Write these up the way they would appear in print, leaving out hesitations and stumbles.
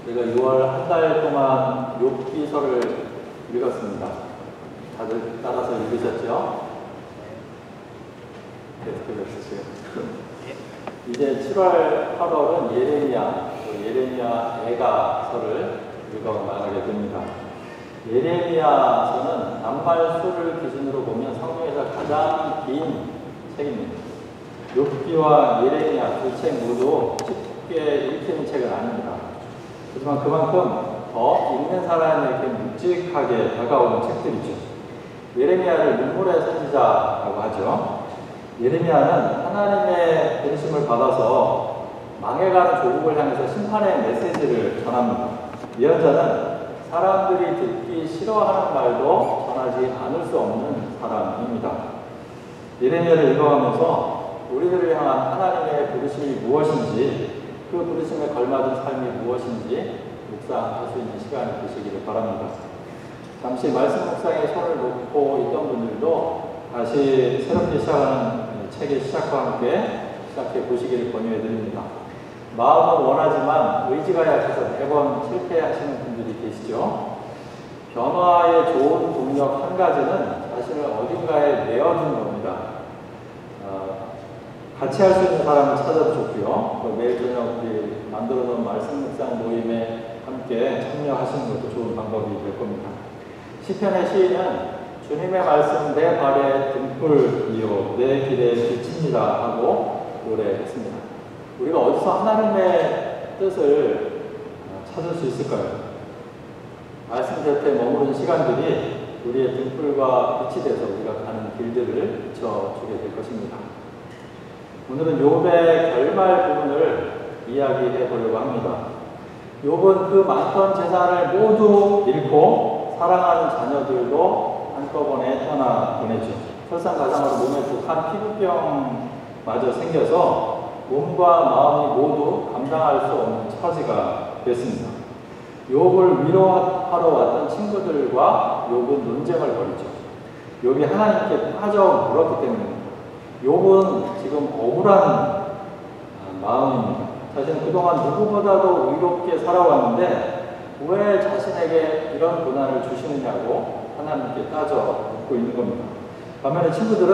제가 6월 한 달 동안 욥기서를 읽었습니다. 다들 따라서 읽으셨죠? 계속해서 쓰세요. 이제 7월, 8월은 예레미야 애가서를 읽어 나가게 됩니다. 예레미야서는 낱말수를 기준으로 보면 성경에서 가장 긴 책입니다. 욥기와 예레미야 두 책 모두 쉽게 읽히는 책은 아닙니다. 하지만 그만큼 더 읽는 사람에게 묵직하게 다가오는 책들이죠. 예레미야를 눈물의 선지자라고 하죠. 예레미야는 하나님의 부르심을 받아서 망해가는 조국을 향해서 심판의 메시지를 전합니다. 예언자는 사람들이 듣기 싫어하는 말도 전하지 않을 수 없는 사람입니다. 예레미야를 읽어가면서 우리들을 향한 하나님의 부르심이 무엇인지, 그 부르심에 걸맞은 삶이 무엇인지 묵상할 수 있는 시간이 되시기를 바랍니다. 잠시 말씀 묵상에 손을 놓고 있던 분들도 다시 새롭게 시작하는 책의 시작과 함께 시작해 보시기를 권유해 드립니다. 마음은 원하지만 의지가 약해서 매번 실패하시는 분들이 계시죠. 변화의 좋은 동력 한 가지는 자신을 어딘가에 내어두는 겁니다. 같이 할 수 있는 사람을 찾아도 좋고요. 또 매일 저녁 우리 만들어 놓은 말씀 묵상 모임에 함께 참여하시는 것도 좋은 방법이 될 겁니다. 시편의 시인은 주님의 말씀 내 발의 등불이요 내 길의 빛입니다 하고 노래했습니다. 우리가 어디서 하나님의 뜻을 찾을 수 있을까요? 말씀 곁에 머무른 시간들이 우리의 등불과 빛이 돼서 우리가 가는 길들을 비춰주게 될 것입니다. 오늘은 욥의 결말 부분을 이야기해 보려고 합니다. 욥은 그 많던 재산을 모두 잃고 사랑하는 자녀들도 한꺼번에 떠나보내죠. 설상가상으로 몸에 독한 피부병마저 생겨서 몸과 마음이 모두 감당할 수 없는 처지가 됐습니다. 욥을 위로하러 왔던 친구들과 욥은 논쟁을 벌이죠. 욥이 하나님께 빠져 물었기 때문입니다. 욥은 지금 억울한 마음입니다. 자신은 그동안 누구보다도 의롭게 살아왔는데 왜 자신에게 이런 고난을 주시느냐고 하나님께 따져 묻고 있는 겁니다. 반면에 친구들은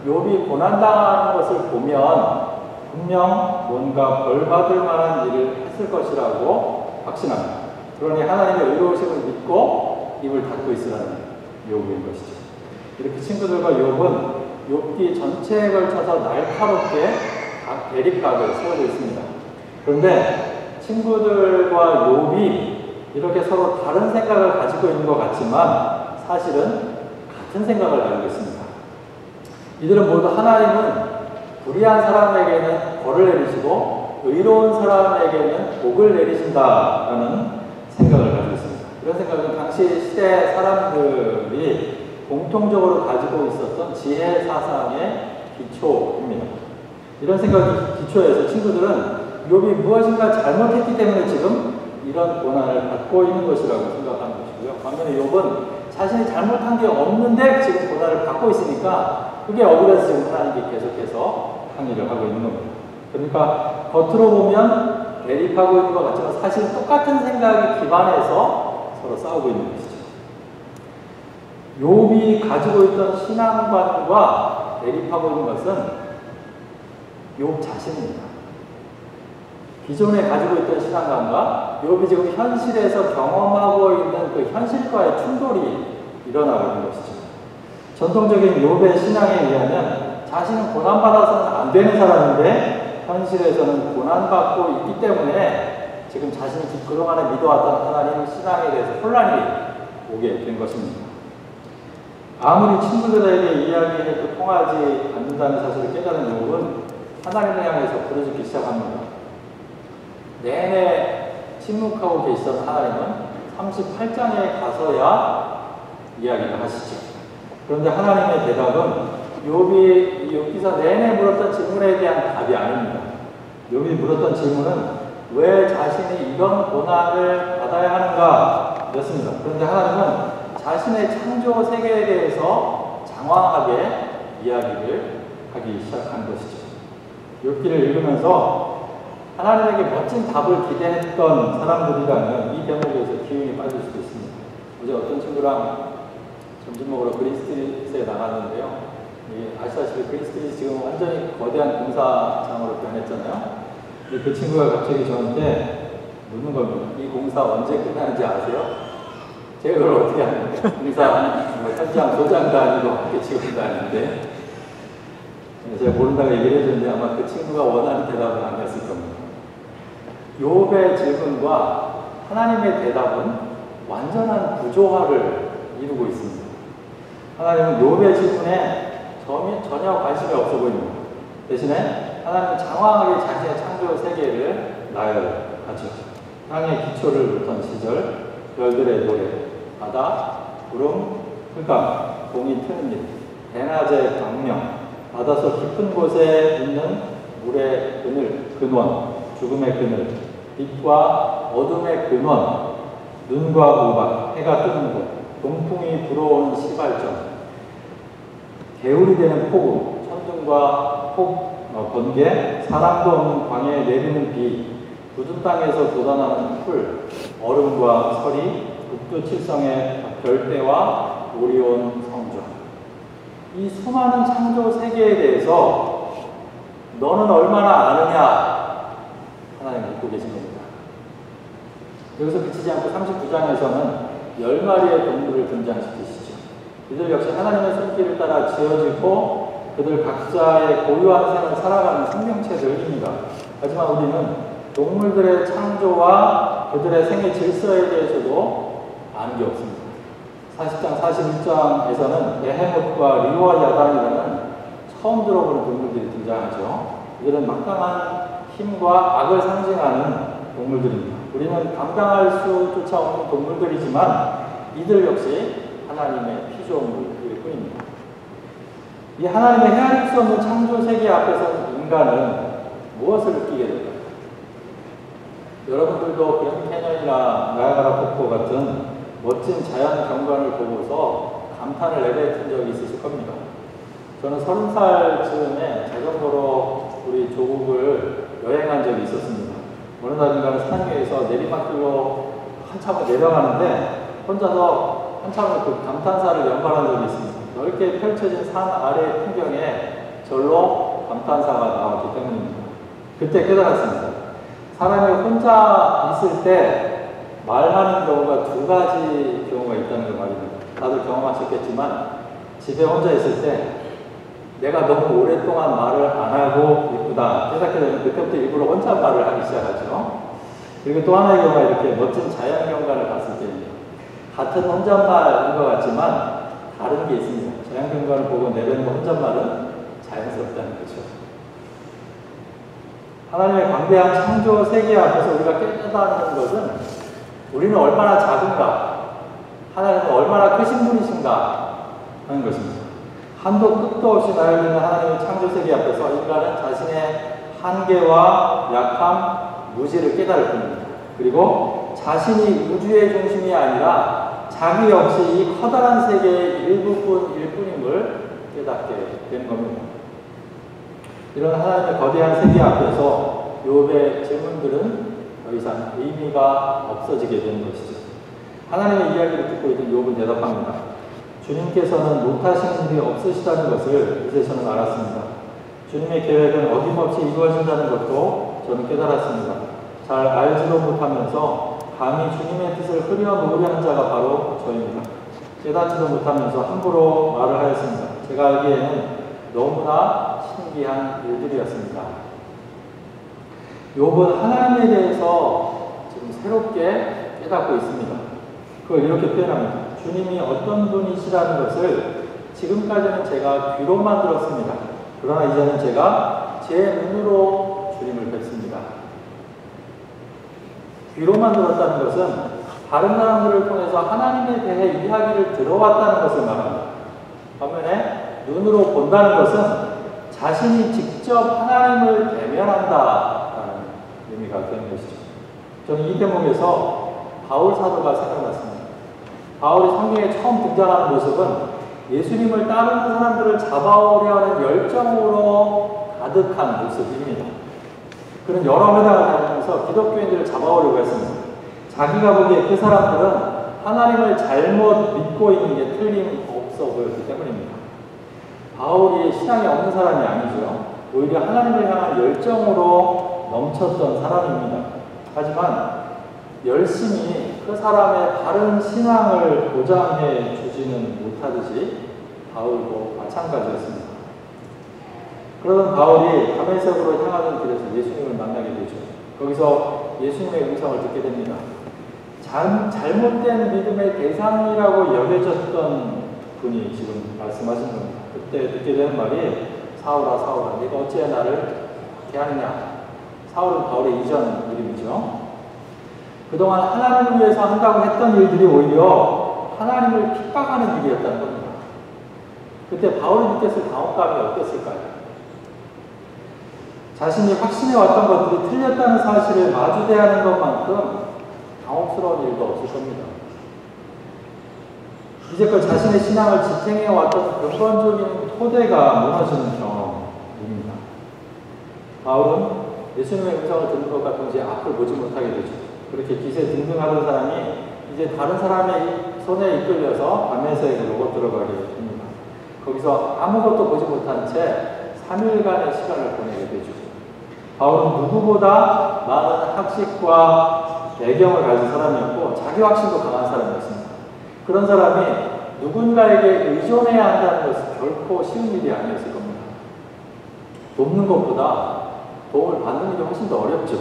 욥이 고난당하는 것을 보면 분명 뭔가 벌받을 만한 일을 했을 것이라고 확신합니다. 그러니 하나님의 의로우심을 믿고 입을 닫고 있으라는 욥인 것이죠. 이렇게 친구들과 욥은 욥기 전체에 걸쳐서 날카롭게 각 대립각을 세우고 있습니다. 그런데 친구들과 욥이 이렇게 서로 다른 생각을 가지고 있는 것 같지만 사실은 같은 생각을 가지고 있습니다. 이들은 모두 하나님은 불의한 사람에게는 벌을 내리시고 의로운 사람에게는 복을 내리신다라는 생각을 가지고 있습니다. 이런 생각은 당시 시대 사람들이 공통적으로 가지고 있었던 지혜 사상의 기초입니다. 이런 생각이 기초에서 친구들은 욥이 무엇인가 잘못했기 때문에 지금 이런 고난을 받고 있는 것이라고 생각하는 것이고요. 반면에 욥은 자신이 잘못한 게 없는데 지금 고난을 받고 있으니까 그게 억울해서 지금 하나님께 계속해서 항의를 하고 있는 겁니다. 그러니까 겉으로 보면 대립하고 있는 것 같지만 사실 똑같은 생각에 기반해서 서로 싸우고 있는 것이죠. 욥이 가지고 있던 신앙관과 대립하고 있는 것은 욥 자신입니다. 기존에 가지고 있던 신앙관과 욥이 지금 현실에서 경험하고 있는 그 현실과의 충돌이 일어나고 있는 것이죠. 전통적인 욥의 신앙에 의하면 자신은 고난받아서는 안 되는 사람인데 현실에서는 고난받고 있기 때문에 지금 자신이 그동안에 믿어왔던 하나님 신앙에 대해서 혼란이 오게 된 것입니다. 아무리 친구들에게 이야기해도 통하지 않는다는 사실을 깨달은 욥은 하나님을 향해서 부르짖기 시작합니다. 내내 침묵하고 계시던 하나님은 38장에 가서야 이야기를 하시죠. 그런데 하나님의 대답은 욥이 욥기서 내내 물었던 질문에 대한 답이 아닙니다. 욥이 물었던 질문은 왜 자신이 이런 고난을 받아야 하는가 였습니다. 그런데 하나님은 자신의 창조 세계에 대해서 장황하게 이야기를 하기 시작한 것이죠. 욥기를 읽으면서 하나님에게 멋진 답을 기대했던 사람들이라면 이 대목에서 기운이 빠질 수도 있습니다. 어제 어떤 친구랑 점심 먹으러 그린스트리트에 나갔는데요. 아시다시피 그린스트리트 지금 완전히 거대한 공사장으로 변했잖아요. 근데 그 친구가 갑자기 저한테 묻는 겁니다. 이 공사 언제 끝나는지 아세요? 제가 그걸 어떻게 합니까? 공사 현장 소장도 아니고 학교 직원도 아닌데 제가 모른다고 얘기를 해줬는데 아마 그 친구가 원하는 대답은 아니었을 겁니다. 욥의 질문과 하나님의 대답은 완전한 구조화를 이루고 있습니다. 하나님은 욥의 질문에 전혀 관심이 없어 보입니다. 대신에 하나님은 장황하게 자신의 창조 세계를 나열하죠. 땅의 기초를 놓던 시절, 별들의 노래, 바다, 구름, 흑암, 공이 트는 일, 대낮의 광명, 바다속 깊은 곳에 있는 물의 근원, 죽음의 그늘, 빛과 어둠의 근원, 눈과 우박, 해가 뜨는 곳, 동풍이 불어오는 시발점, 개울이 되는 폭우, 천둥과 번개, 사람도 없는 광야에 내리는 비, 굳은 땅에서 돋아나는 풀, 얼음과 서리, 북두칠성의 별대와 오리온 성전. 이 수많은 창조 세계에 대해서 너는 얼마나 아느냐? 하나님 묻고 계신 겁니다. 여기서 그치지 않고 39장에서는 10마리의 동물을 등장시키시죠. 이들 역시 하나님의 손길을 따라 지어지고 그들 각자의 고유한 생을 살아가는 생명체들입니다. 하지만 우리는 동물들의 창조와 그들의 생의 질서에 대해서도 아는 게 없습니다. 40장, 41장에서는 베헤못과 리와 야단이라는 처음 들어보는 동물들이 등장하죠. 이들은 막강한 힘과 악을 상징하는 동물들입니다. 우리는 감당할 수조차 없는 동물들이지만 이들 역시 하나님의 피조물일 뿐입니다. 이 하나님의 헤아릴 수 없는 창조 세계 앞에서 인간은 무엇을 느끼게 될까요? 여러분들도 그랜드 캐년이나 나야가라 폭포 같은 멋진 자연 경관을 보고서 감탄을 내뱉은 적이 있으실 겁니다. 저는 30살쯤에 자전거로 우리 조국을 여행한 적이 있었습니다. 어느 날인가는 산 위에서 내리막길로 한참을 내려가는데 혼자서 한참을 그 감탄사를 연발한 적이 있습니다. 넓게 펼쳐진 산 아래의 풍경에 절로 감탄사가 나왔기 때문입니다. 그때 깨달았습니다. 사람이 혼자 있을 때 말하는 경우가 두 가지 경우가 있다는 걸 말입니다. 다들 경험하셨겠지만 집에 혼자 있을 때 내가 너무 오랫동안 말을 안 하고 있구나 깨닫게 되면 그때부터 일부러 혼자 말을 하기 시작하죠. 그리고 또 하나의 경우가 이렇게 멋진 자연 경관을 봤을 때입니다. 같은 혼잣말인 것 같지만 다른 게 있습니다. 자연 경관을 보고 내뱉는 혼잣말은 자연스럽다는 거죠. 하나님의 광대한 창조 세계 앞에서 우리가 깨닫는 것은 우리는 얼마나 작은가, 하나님은 얼마나 크신 분이신가 하는 것입니다. 한도 끝도 없이 나열되는 하나님의 창조 세계 앞에서 인간은 자신의 한계와 약함, 무지를 깨달을 뿐입니다. 그리고 자신이 우주의 중심이 아니라 자기 역시 이 커다란 세계의 일부분일 뿐임을 깨닫게 되는 겁니다. 이런 하나님의 거대한 세계 앞에서 욥의 질문들은 더 이상 의미가 없어지게 되는 것이죠. 하나님의 이야기를 듣고 있던 욥은 대답합니다. 주님께서는 못하시는 일이 없으시다는 것을 이제 저는 알았습니다. 주님의 계획은 어김없이 이루어진다는 것도 저는 깨달았습니다. 잘 알지도 못하면서 감히 주님의 뜻을 흐려놓으려는 자가 바로 저입니다. 깨닫지도 못하면서 함부로 말을 하였습니다. 제가 알기에는 너무나 신기한 일들이었습니다. 욥은 하나님에 대해서 지금 새롭게 깨닫고 있습니다. 그걸 이렇게 표현합니다. 주님이 어떤 분이시라는 것을 지금까지는 제가 귀로만 들었습니다. 그러나 이제는 제가 제 눈으로 주님을 뵙습니다. 귀로만 들었다는 것은 다른 사람들을 통해서 하나님에 대해 이야기를 들어왔다는 것을 말합니다. 반면에 눈으로 본다는 것은 자신이 직접 하나님을 대면한다라는 의미가 되는 것이죠. 저는 이 대목에서 바울 사도가 생각났습니다. 바울이 성경에 처음 등장하는 모습은 예수님을 따르는 사람들을 잡아오려는 열정으로 가득한 모습입니다. 그런 여러 회당을 다니면서 기독교인들을 잡아오려고 했습니다. 자기가 보기에 그 사람들은 하나님을 잘못 믿고 있는 게 틀림없어 보였기 때문입니다. 바울이 신앙이 없는 사람이 아니죠. 오히려 하나님을 향한 열정으로 넘쳤던 사람입니다. 하지만 열심히 그 사람의 바른 신앙을 보장해 주지는 못하듯이 바울도 마찬가지였습니다. 그러던 바울이 다메섹으로 향하는 길에서 예수님을 만나게 되죠. 거기서 예수님의 음성을 듣게 됩니다. 잘못된 믿음의 대상이라고 여겨졌던 분이 지금 말씀하신 겁니다. 그때 듣게 되는 말이 사울아 사울아 네가 어찌해 나를 대하느냐. 사울은 바울의 이전 이름이죠. 그동안 하나님을 위해서 한다고 했던 일들이 오히려 하나님을 핍박하는 일이었다는 겁니다. 그때 바울이 느꼈을 당혹감이 어땠을까요? 자신이 확신해 왔던 것들이 틀렸다는 사실을 마주대하는 것만큼 당혹스러운 일도 없을 겁니다. 이제껏 자신의 신앙을 지탱해 왔던 근본적인 토대가 무너지는 경험입니다. 바울은 예수님의 음성을 듣는 것과 동시에 앞을 보지 못하게 되죠. 그렇게 기세등등하던 사람이 이제 다른 사람의 손에 이끌려서 다메섹으로 들어가게 됩니다. 거기서 아무것도 보지 못한 채 3일간의 시간을 보내게 되죠. 바울은 누구보다 많은 학식과 배경을 가진 사람이었고 자기 확신도 강한 사람이었습니다. 그런 사람이 누군가에게 의존해야 한다는 것은 결코 쉬운 일이 아니었을 겁니다. 돕는 것보다 도움을 받는 일이 훨씬 더 어렵죠.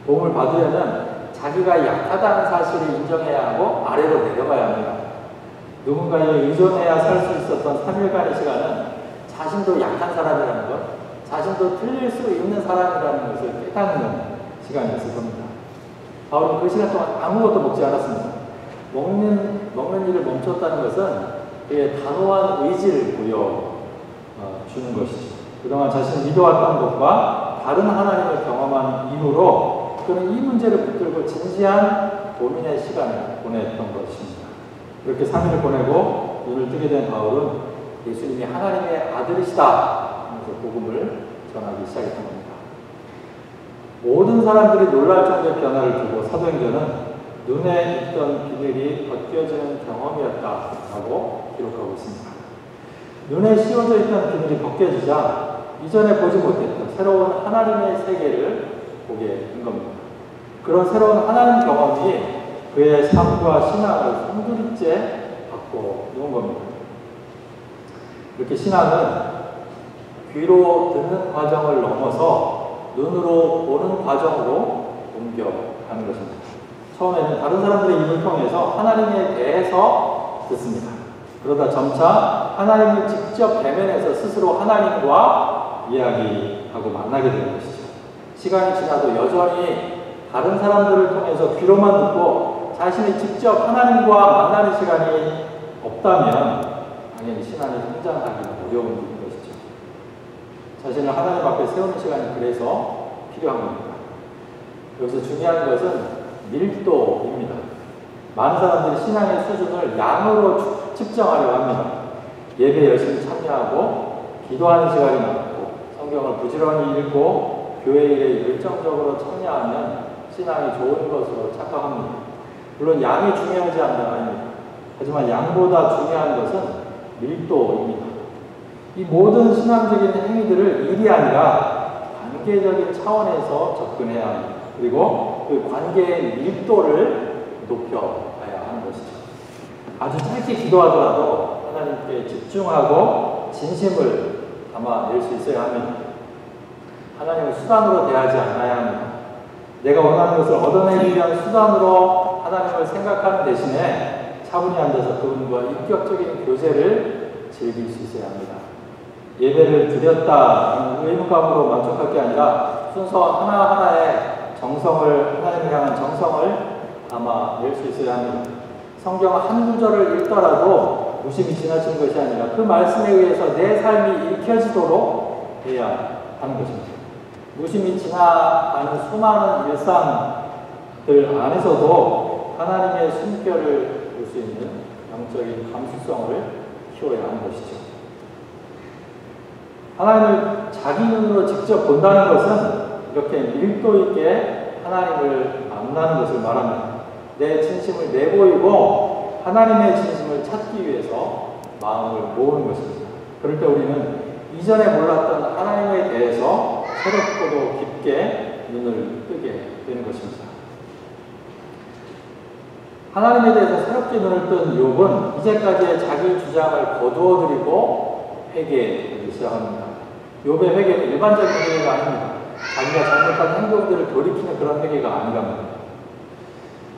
도움을 받으려면 자기가 약하다는 사실을 인정해야 하고 아래로 내려가야 합니다. 누군가에 의존해야 살 수 있었던 3일간의 시간은 자신도 약한 사람이라는 것, 자신도 틀릴 수 있는 사람이라는 것을 깨닫는 시간이었을 겁니다. 바울은 그 시간 동안 아무것도 먹지 않았습니다. 먹는 일을 멈췄다는 것은 그의 단호한 의지를 보여주는 것이죠. 그동안 자신이 믿어왔던 것과 다른 하나님을 경험한 이후로 그는 이 문제를 붙들고 진지한 고민의 시간을 보냈던 것입니다. 그렇게 3일을 보내고 눈을 뜨게 된 바울은 예수님이 하나님의 아들이시다 하면서 복음을 전하기 시작했던 겁니다. 모든 사람들이 놀랄 정도의 변화를 두고 사도행전은 눈에 있던 비늘이 벗겨지는 경험이었다라고 기록하고 있습니다. 눈에 씌워져 있던 비늘이 벗겨지자 이전에 보지 못했던 새로운 하나님의 세계를 보게 된 겁니다. 그런 새로운 하나님 경험이 그의 삶과 신앙을 송두리째 바꿔놓은 겁니다. 이렇게 신앙은 귀로 듣는 과정을 넘어서 눈으로 보는 과정으로 옮겨가는 것입니다. 처음에는 다른 사람들의 입을 통해서 하나님에 대해서 듣습니다. 그러다 점차 하나님을 직접 대면해서 스스로 하나님과 이야기하고 만나게 되는 것이죠. 시간이 지나도 여전히 다른 사람들을 통해서 귀로만 듣고 자신이 직접 하나님과 만나는 시간이 없다면 당연히 신앙이 성장하기는 어려운 일인 것이죠. 자신을 하나님 앞에 세우는 시간이 그래서 필요한 겁니다. 여기서 중요한 것은 밀도입니다. 많은 사람들이 신앙의 수준을 양으로 측정하려고 합니다. 예배 열심히 참여하고 기도하는 시간이 많고 성경을 부지런히 읽고 교회 일에 열정적으로 참여하면 신앙이 좋은 것으로 착각합니다. 물론 양이 중요하지 않는 건 아닙니다. 하지만 양보다 중요한 것은 밀도입니다. 이 모든 신앙적인 행위들을 일이 아니라 관계적인 차원에서 접근해야 합니다. 그리고 그 관계의 밀도를 높여가야 하는 것이죠. 아주 짧게 기도하더라도 하나님께 집중하고 진심을 담아낼 수 있어야 합니다. 하나님을 수단으로 대하지 않아야 합니다. 내가 원하는 것을 얻어내기 위한 수단으로 하나님을 생각하는 대신에 차분히 앉아서 그분과 인격적인 교제를 즐길 수 있어야 합니다. 예배를 드렸다 의무감으로 만족할 게 아니라 순서 하나하나에 정성을, 하나님을 향한 정성을 담아낼 수 있어야 합니다. 성경 한 구절을 읽더라도 무심히 지나치는 것이 아니라 그 말씀에 의해서 내 삶이 읽혀지도록 해야 하는 것입니다. 무심히 지나가는 수많은 일상들 안에서도 하나님의 숨결을 볼 수 있는 영적인 감수성을 키워야 하는 것이죠. 하나님을 자기 눈으로 직접 본다는 것은 이렇게 밀도 있게 하나님을 만나는 것을 말합니다. 내 진심을 내보이고 하나님의 진심을 찾기 위해서 마음을 모으는 것입니다. 그럴 때 우리는 이전에 몰랐던 하나님에 대해서 새롭고도 깊게 눈을 뜨게 되는 것입니다. 하나님에 대해서 새롭게 눈을 뜬 욥은 이제까지의 자기 주장을 거두어드리고 회개하기 시작합니다. 욥의 회개는 일반적인 회개가 아닙니다. 자기가 잘못한 행동들을 돌이키는 그런 회개가 아니랍니다.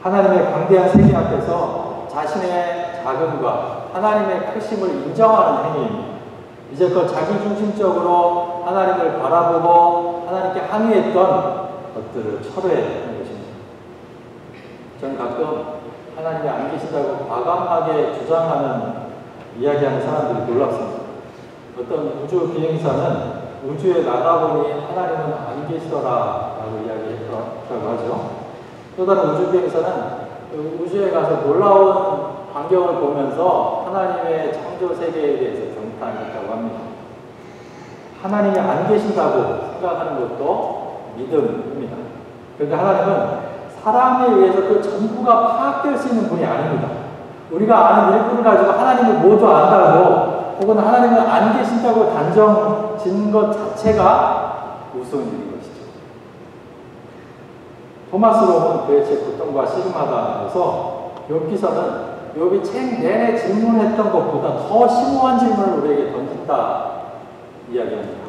하나님의 광대한 세계 앞에서 자신의 작음과 하나님의 크심을 인정하는 행위입니다. 이제껏 자기중심적으로 하나님을 바라보고 하나님께 항의했던 것들을 철회하는 것입니다. 저는 가끔 하나님이 안 계신다고 과감하게 주장하는 이야기하는 사람들이 놀랍습니다. 어떤 우주 비행사는 우주에 나가보니 하나님은 안 계시더라라고 이야기했다고 하죠. 또 다른 우주 비행사는 우주에 가서 놀라운 광경을 보면서 하나님의 창조 세계에 대해서 경탄했다고 합니다. 하나님이 안 계신다고 생각하는 것도 믿음입니다. 그런데 하나님은 사람에 의해서 그 전부가 파악될 수 있는 분이 아닙니다. 우리가 아는 일부를 가지고 하나님을 모두 안다고 혹은 하나님은 안 계신다고 단정 짓는 것 자체가 우스운 일인 것이죠. 토마스 롬은 그의 책 고통과 씨름하다에서 욥기서는 욥이 책 내내 질문했던 것보다 더 심오한 질문을 우리에게 던진다 이야기합니다.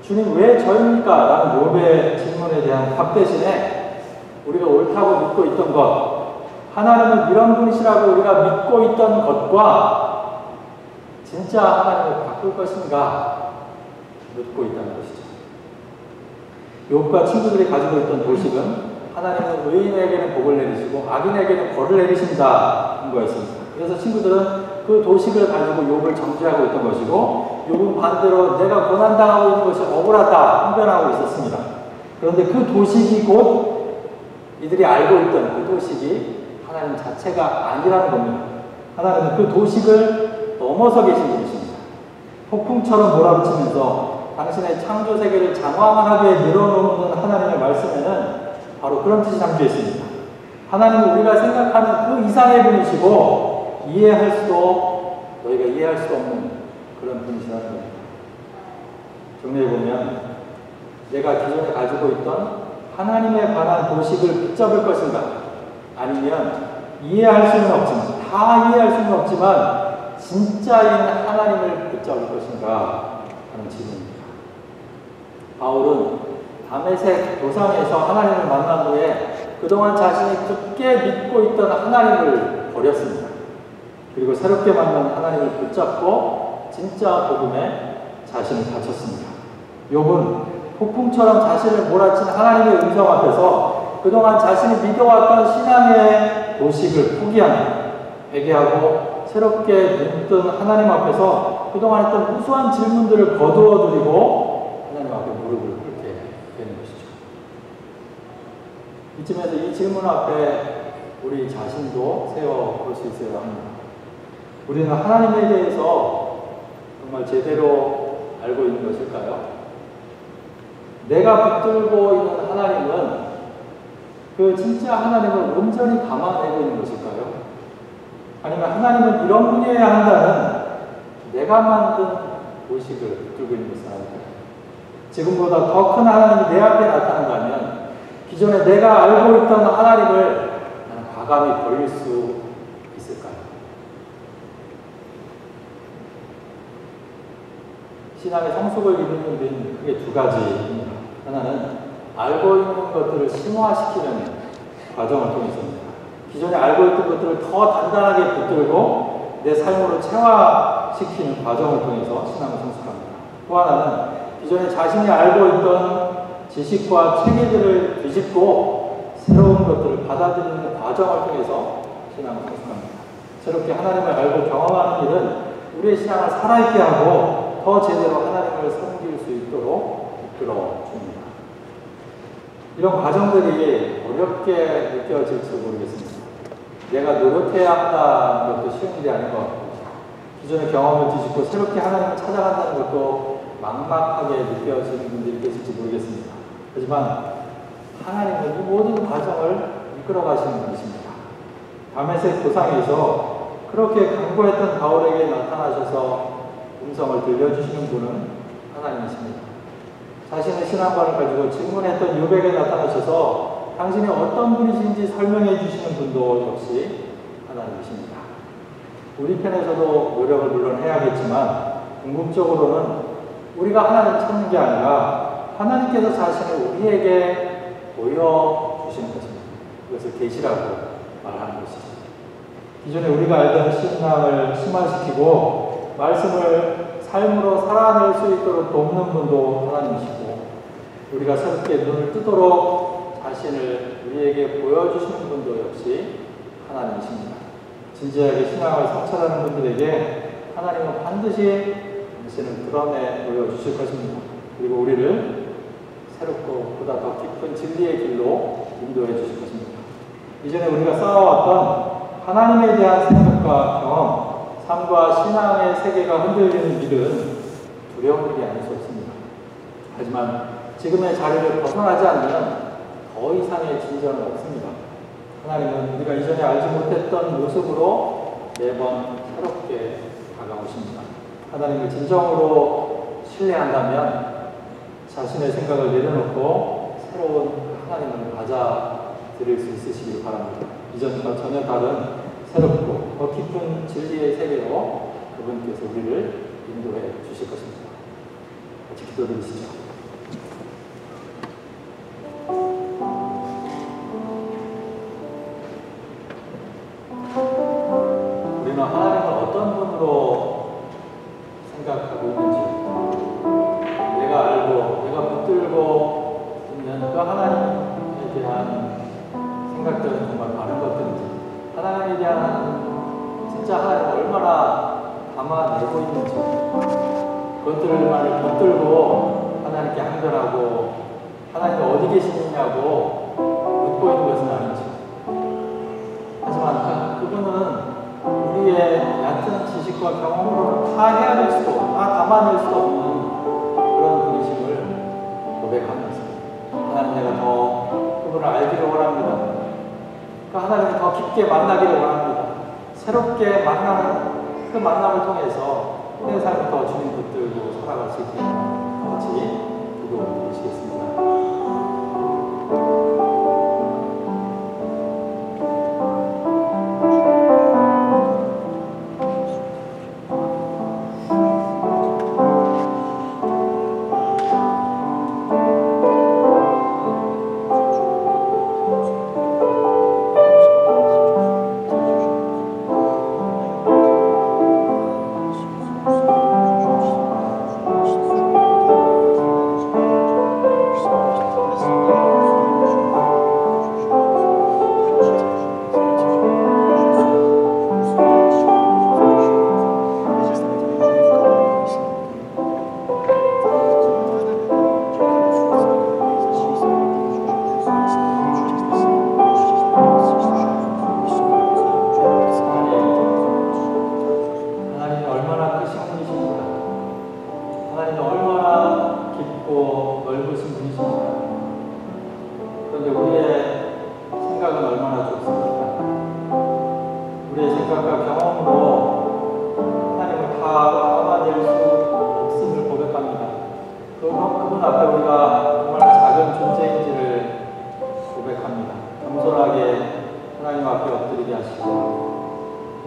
주님 왜 저입니까? 라는 욥의 질문에 대한 답 대신에 우리가 옳다고 믿고 있던 것, 하나님은 이런 분이시라고 우리가 믿고 있던 것과 진짜 하나님을 바꿀 것인가 묻고 있다는 것이죠. 욥과 친구들이 가지고 있던 도식은 하나님은 의인에게는 복을 내리시고 악인에게는 벌을 내리신다는 거였습니다. 그래서 친구들은 그 도식을 가지고 욥을 정죄하고 있던 것이고 욥은 반대로 내가 고난당하고 있는 것이 억울하다 항변하고 있었습니다. 그런데 그 도식이 곧 이들이 알고 있던 그 도식이 하나님 자체가 아니라는 겁니다. 하나님은 그 도식을 넘어서 계신 분이십니다. 폭풍처럼 몰아붙이면서 당신의 창조 세계를 장황하게 늘어놓는 하나님의 말씀에는 바로 그런 뜻이 담겨 있습니다. 하나님은 우리가 생각하는 그 이상의 분이시고 너희가 이해할 수도 없는 그런 분이시라는 겁니다. 정리해보면 내가 기존에 가지고 있던 하나님에 관한 도식을 붙잡을 것인가? 아니면 이해할 수는 없지만, 다 이해할 수는 없지만 진짜인 하나님을 붙잡을 것인가 하는 질문입니다. 바울은 다메섹 도상에서 하나님을 만난 후에 그동안 자신이 굳게 믿고 있던 하나님을 버렸습니다. 그리고 새롭게 만난 하나님을 붙잡고 진짜 복음에 자신을 바쳤습니다. 욥은 폭풍처럼 자신을 몰아친 하나님의 음성 앞에서 그동안 자신이 믿어왔던 신앙의 도식을 포기하며 회개하고 새롭게 눈뜬 하나님 앞에서 그동안 했던 무수한 질문들을 거두어드리고 하나님 앞에 무릎을 꿇게 되는 것이죠. 이쯤에서 이 질문 앞에 우리 자신도 세워볼 수 있어야 합니다. 우리는 하나님에 대해서 정말 제대로 알고 있는 것일까요? 내가 붙들고 있는 하나님은 그 진짜 하나님을 온전히 감안하고 있는 것일까요? 아니면 하나님은 이런 분이어야 한다는 내가 만든 도식을 붙들고 있는 것은 아닐까요? 지금보다 더 큰 하나님이 내 앞에 나타난다면 기존에 내가 알고 있던 하나님을 나는 과감히 버릴 수 있을까요? 신앙의 성숙을 이루는 데는 크게 두 가지입니다. 하나는 알고 있는 것들을 심화시키는 과정을 통해서입니다. 기존에 알고 있던 것들을 더 단단하게 붙들고 내 삶으로 체화시키는 과정을 통해서 신앙을 성숙합니다. 또 하나는 기존에 자신이 알고 있던 지식과 체계들을 뒤집고 새로운 것들을 받아들이는 과정을 통해서 신앙을 성숙합니다. 새롭게 하나님을 알고 경험하는 일은 우리의 신앙을 살아있게 하고 더 제대로 하나님을 섬길 수 있도록 이끌어줍니다. 이런 과정들이 어렵게 느껴질지 모르겠습니다. 내가 노력해야 한다는 것도 쉬운 일이 아닌 것 같고 기존의 경험을 뒤집고 새롭게 하나님을 찾아간다는 것도 막막하게 느껴지는 분들이 계실지 모르겠습니다. 하지만 하나님은 이 모든 과정을 이끌어 가시는 분이십니다. 다메섹 도상에서 그렇게 강구했던 바울에게 나타나셔서 음성을 들려주시는 분은 하나님이십니다. 자신의 신앙관을 가지고 질문했던 유백에 나타나셔서 당신이 어떤 분이신지 설명해 주시는 분도 역시 하나님이십니다. 우리 편에서도 노력을 물론 해야겠지만 궁극적으로는 우리가 하나님을 찾는 게 아니라 하나님께서 자신을 우리에게 보여주시는 것입니다. 이것을 계시라고 말하는 것이죠. 기존에 우리가 알던 신앙을 심화시키고 말씀을 삶으로 살아낼 수 있도록 돕는 분도 하나님이시고 우리가 새롭게 눈을 뜨도록 자신을 우리에게 보여주시는 분도 역시 하나님이십니다. 진지하게 신앙을 성찰하는 분들에게 하나님은 반드시 당신을 드러내 보여주실 것입니다. 그리고 우리를 새롭고 보다 더 깊은 진리의 길로 인도해 주실 것입니다. 이전에 우리가 쌓아왔던 하나님에 대한 생각과 경험, 삶과 신앙의 세계가 흔들리는 일은 두려운 일이 아닐 수 없습니다. 하지만 지금의 자리를 벗어나지 않으면 더 이상의 진전은 없습니다. 하나님은 우리가 이전에 알지 못했던 모습으로 매번 새롭게 다가오십니다. 하나님을 진정으로 신뢰한다면 자신의 생각을 내려놓고 새로운 하나님을 받아들일 수 있으시길 바랍니다. 이전과 전혀 다른 새롭고 더 깊은 진리의 세계로 그분께서 우리를 인도해 주실 것입니다. 같이 기도드리시죠. 우리는 하나님을 어떤 분으로 생각하고 있는지 내가 알고 내가 붙들고 있는 그 하나님에 대한 생각들은 정말 많은 것들인지 하나님에 대한 진짜 하나님을 얼마나 담아내고 있는지 그것들만을 붙들고 하나님께 항변하고 하나님이 어디 계시느냐고 묻고 있는 것은 아닌지 하지만 그분은 우리의 얕은 지식과 경험으로는 다 헤아릴 수도 다 담아낼 수 없는 그런 분이심을 고백하면서 하나님 내가 더 그분을 알기를 원합니다. 그 하나님을 더 깊게 만나기를 원합니다. 새롭게 만나는 그 만남을 통해서 내 삶을 더 주님 붙들고 살아갈 수 있게 같이 기도드리시겠습니다.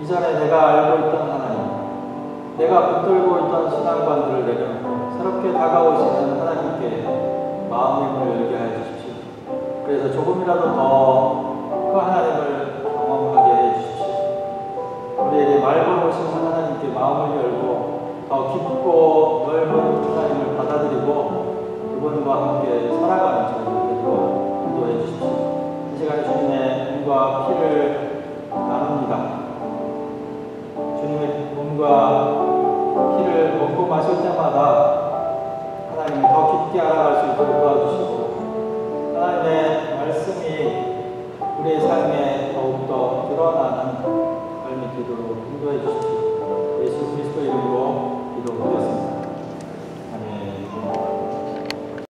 이전에 내가 알고 있던 하나님, 내가 붙들고 있던 신앙관들을 내려놓고 새롭게 다가오시는 하나님께 마음의 문을 열게 해 주십시오. 그래서 조금이라도 더 그 하나님을 경험하게 해 주십시오. 우리에게 말 걸어오시는 하나님께 마음을 열고 더 깊고 넓은 하나님을 받아들이고 그분과 함께 살아가는 저희를 인도해 주십시오. 이 시간에 주님의 몸과 피를 나눕니다. 주님의 몸과 피를 먹고 마실 때마다 하나님을 더 깊게 알아갈 수 있도록 도와주시고 하나님의 말씀이 우리의 삶에 더욱더 드러나는 삶이 되도록 인도해 주십시오. 예수 그리스도 이름으로 기도드렸습니다.